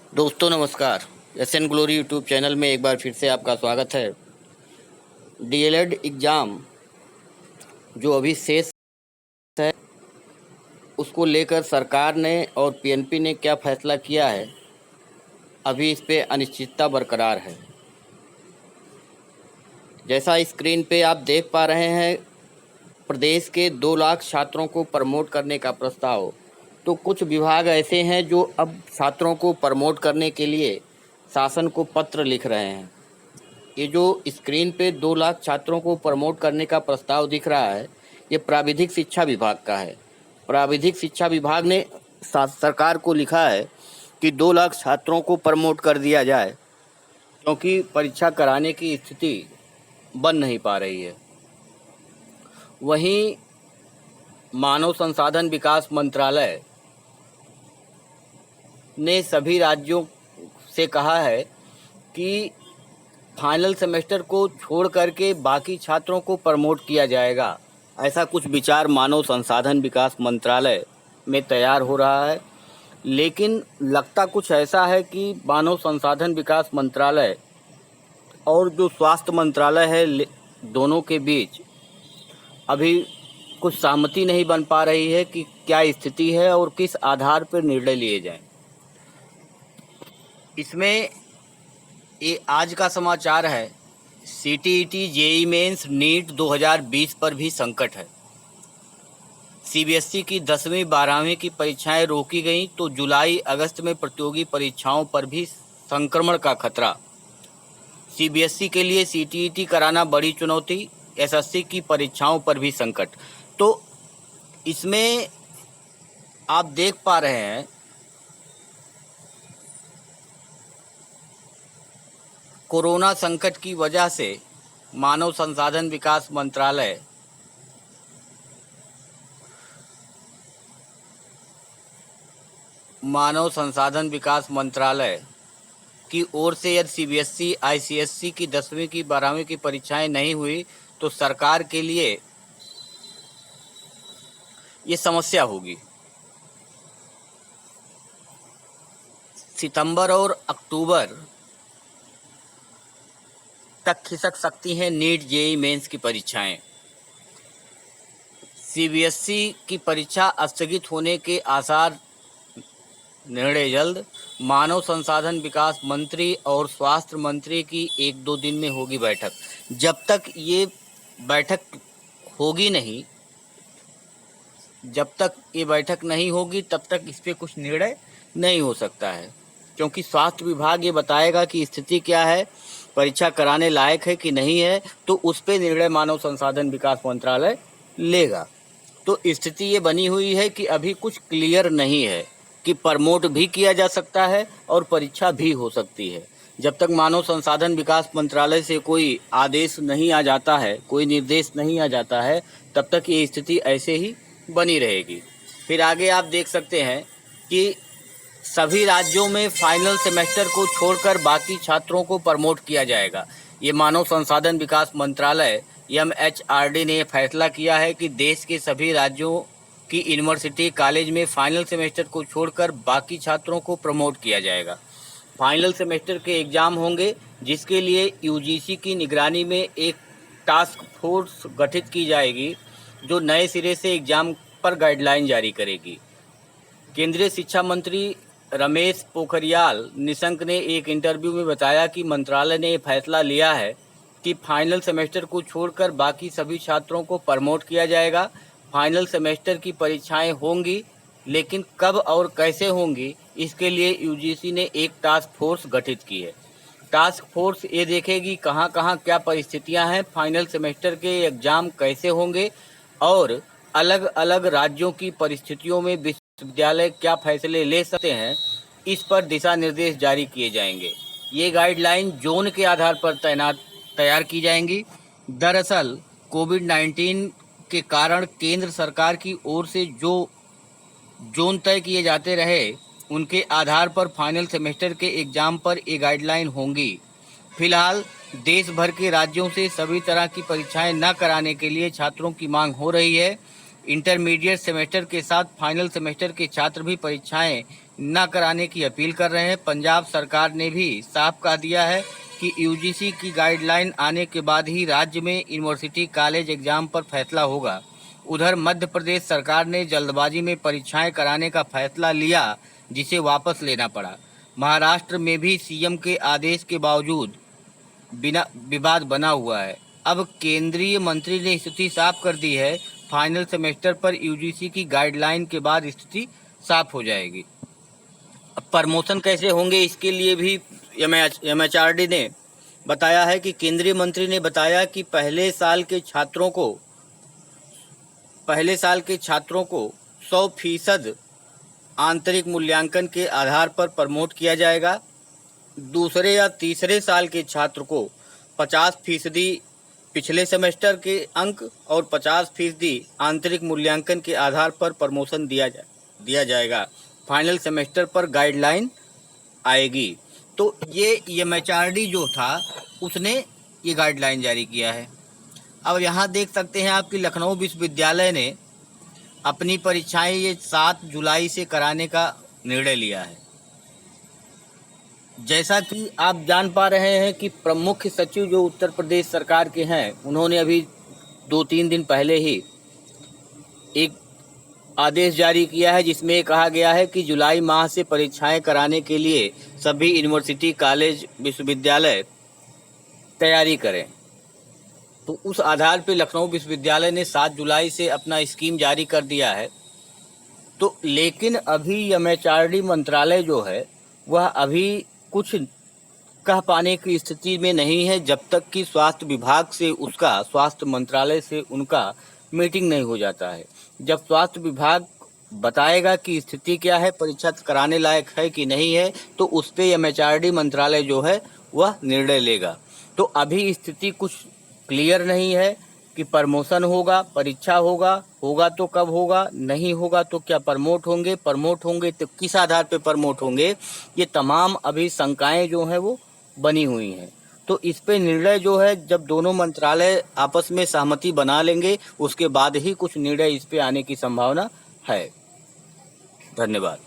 दोस्तों नमस्कार। SN glory YouTube channel में एक बार फिर से आपका स्वागत है। डीएलएड एग्ज़ाम जो अभी शेष है, उसको लेकर सरकार ने और पीएनपी ने क्या फैसला किया है, अभी इस पे अनिश्चितता बरकरार है। जैसा स्क्रीन पे आप देख पा रहे हैं, प्रदेश के 2 लाख छात्रों को प्रमोट करने का प्रस्ताव। तो कुछ विभाग ऐसे हैं जो अब छात्रों को प्रमोट करने के लिए शासन को पत्र लिख रहे हैं। ये जो स्क्रीन पे 2 लाख छात्रों को प्रमोट करने का प्रस्ताव दिख रहा है, ये प्राविधिक शिक्षा विभाग का है। प्राविधिक शिक्षा विभाग ने सरकार को लिखा है कि 2 लाख छात्रों को प्रमोट कर दिया जाए, क्योंकि परीक्षा कराने की स्थिति बन नहीं पा रही है। वहीं मानव संसाधन विकास मंत्रालय ने सभी राज्यों से कहा है कि फाइनल सेमेस्टर को छोड़ करके बाकी छात्रों को प्रमोट किया जाएगा। ऐसा कुछ विचार मानव संसाधन विकास मंत्रालय में तैयार हो रहा है, लेकिन लगता कुछ ऐसा है कि मानव संसाधन विकास मंत्रालय और जो स्वास्थ्य मंत्रालय है, दोनों के बीच अभी कुछ सहमति नहीं बन पा रही है कि क्या स्थिति है और किस आधार पर निर्णय लिए जाएं। इसमें ये आज का समाचार है, सीटीईटी, जेईई मेंस, नीट 2020 पर भी संकट है। सीबीएसई की 10वीं 12वीं की परीक्षाएं रोकी गईं तो जुलाई अगस्त में प्रतियोगी परीक्षाओं पर भी संक्रमण का खतरा। सीबीएसई के लिए सीटीईटी कराना बड़ी चुनौती, एसएससी की परीक्षाओं पर भी संकट। तो इसमें आप देख पा रहे हैं, कोरोना संकट की वजह से मानव संसाधन विकास मंत्रालय की ओर से यदि सीबीएसई आईसीएसई की 10वीं की 12वीं की परीक्षाएं नहीं हुई तो सरकार के लिए ये समस्या होगी। सितंबर और अक्टूबर तक खिसक सकती हैं नीट जेईई मेंस की परीक्षाएं। सीबीएसई की परीक्षा स्थगित होने के आसार, निर्णय जल्द। मानव संसाधन विकास मंत्री और स्वास्थ्य मंत्री की 1-2 दिन में होगी बैठक। जब तक ये बैठक नहीं होगी तब तक इस पर कुछ निर्णय नहीं हो सकता है, क्योंकि स्वास्थ्य विभाग ये बताएगा कि स्थिति क्या है, परीक्षा कराने लायक है कि नहीं है, तो उस पर निर्णय मानव संसाधन विकास मंत्रालय लेगा। तो स्थिति ये बनी हुई है कि अभी कुछ क्लियर नहीं है कि प्रमोट भी किया जा सकता है और परीक्षा भी हो सकती है। जब तक मानव संसाधन विकास मंत्रालय से कोई आदेश नहीं आ जाता है, कोई निर्देश नहीं आ जाता है, तब तक ये स्थिति ऐसे ही बनी रहेगी। फिर आगे आप देख सकते हैं कि सभी राज्यों में फाइनल सेमेस्टर को छोड़कर बाकी छात्रों को प्रमोट किया जाएगा। ये मानव संसाधन विकास मंत्रालय एमएचआरडी ने फैसला किया है कि देश के सभी राज्यों की यूनिवर्सिटी कॉलेज में फाइनल सेमेस्टर को छोड़कर बाकी छात्रों को प्रमोट किया जाएगा। फाइनल सेमेस्टर के एग्ज़ाम होंगे, जिसके लिए यूजीसी की निगरानी में एक टास्क फोर्स गठित की जाएगी जो नए सिरे से एग्ज़ाम पर गाइडलाइन जारी करेगी। केंद्रीय शिक्षा मंत्री रमेश पोखरियाल निशंक ने एक इंटरव्यू में बताया कि मंत्रालय ने फैसला लिया है कि फाइनल सेमेस्टर को छोड़कर बाकी सभी छात्रों को प्रमोट किया जाएगा। फाइनल सेमेस्टर की परीक्षाएं होंगी, लेकिन कब और कैसे होंगी, इसके लिए यूजीसी ने एक टास्क फोर्स गठित की है। टास्क फोर्स ये देखेगी कहाँ कहाँ क्या परिस्थितियां हैं, फाइनल सेमेस्टर के एग्ज़ाम कैसे होंगे और अलग अलग राज्यों की परिस्थितियों में विश्वविद्यालय क्या फैसले ले सकते हैं, इस पर दिशा निर्देश जारी किए जाएंगे। ये गाइडलाइन जोन के आधार पर तैयार की जाएंगी। दरअसल कोविड-19 के कारण केंद्र सरकार की ओर से जो जोन तय किए जाते रहे, उनके आधार पर फाइनल सेमेस्टर के एग्ज़ाम पर ये गाइडलाइन होंगी। फिलहाल देश भर के राज्यों से सभी तरह की परीक्षाएं न कराने के लिए छात्रों की मांग हो रही है। इंटरमीडिएट सेमेस्टर के साथ फाइनल सेमेस्टर के छात्र भी परीक्षाएं न कराने की अपील कर रहे हैं। पंजाब सरकार ने भी साफ कह दिया है कि यूजीसी की गाइडलाइन आने के बाद ही राज्य में यूनिवर्सिटी कॉलेज एग्जाम पर फैसला होगा। उधर मध्य प्रदेश सरकार ने जल्दबाजी में परीक्षाएं कराने का फैसला लिया, जिसे वापस लेना पड़ा। महाराष्ट्र में भी सीएम के आदेश के बावजूद बिना विवाद बना हुआ है। अब केंद्रीय मंत्री ने स्थिति साफ कर दी है। फाइनल सेमेस्टर पर यूजीसी की गाइडलाइन के बाद स्थिति साफ हो जाएगी। अब प्रमोशन कैसे होंगे, इसके लिए भी एमएचआरडी ने बताया है कि केंद्रीय मंत्री ने बताया कि पहले साल के छात्रों को 100% आंतरिक मूल्यांकन के आधार पर प्रमोट किया जाएगा। दूसरे या तीसरे साल के छात्र को 50% पिछले सेमेस्टर के अंक और 50% आंतरिक मूल्यांकन के आधार पर प्रमोशन दिया जाएगा। फाइनल सेमेस्टर पर गाइडलाइन आएगी। तो ये एमएचआरडी जो था उसने ये गाइडलाइन जारी किया है। अब यहाँ देख सकते हैं आप कि लखनऊ विश्वविद्यालय ने अपनी परीक्षाएं ये 7 जुलाई से कराने का निर्णय लिया है। जैसा कि आप जान पा रहे हैं कि प्रमुख सचिव जो उत्तर प्रदेश सरकार के हैं, उन्होंने अभी 2-3 दिन पहले ही एक आदेश जारी किया है, जिसमें कहा गया है कि जुलाई माह से परीक्षाएं कराने के लिए सभी यूनिवर्सिटी कॉलेज विश्वविद्यालय तैयारी करें। तो उस आधार पर लखनऊ विश्वविद्यालय ने 7 जुलाई से अपना स्कीम जारी कर दिया है। तो लेकिन अभी एमएचआरडी मंत्रालय जो है वह अभी कुछ कह पाने की स्थिति में नहीं है, जब तक कि स्वास्थ्य मंत्रालय से उनका मीटिंग नहीं हो जाता है। जब स्वास्थ्य विभाग बताएगा कि स्थिति क्या है, परीक्षा कराने लायक है कि नहीं है, तो उस पर एमएचआरडी मंत्रालय जो है वह निर्णय लेगा। तो अभी स्थिति कुछ क्लियर नहीं है कि प्रमोशन होगा, परीक्षा होगा तो कब होगा, नहीं होगा तो क्या प्रमोट होंगे तो किस आधार पर प्रमोट होंगे, ये तमाम अभी शंकाएं जो हैं वो बनी हुई हैं। तो इस पे निर्णय जो है जब दोनों मंत्रालय आपस में सहमति बना लेंगे, उसके बाद ही कुछ निर्णय इस पे आने की संभावना है। धन्यवाद।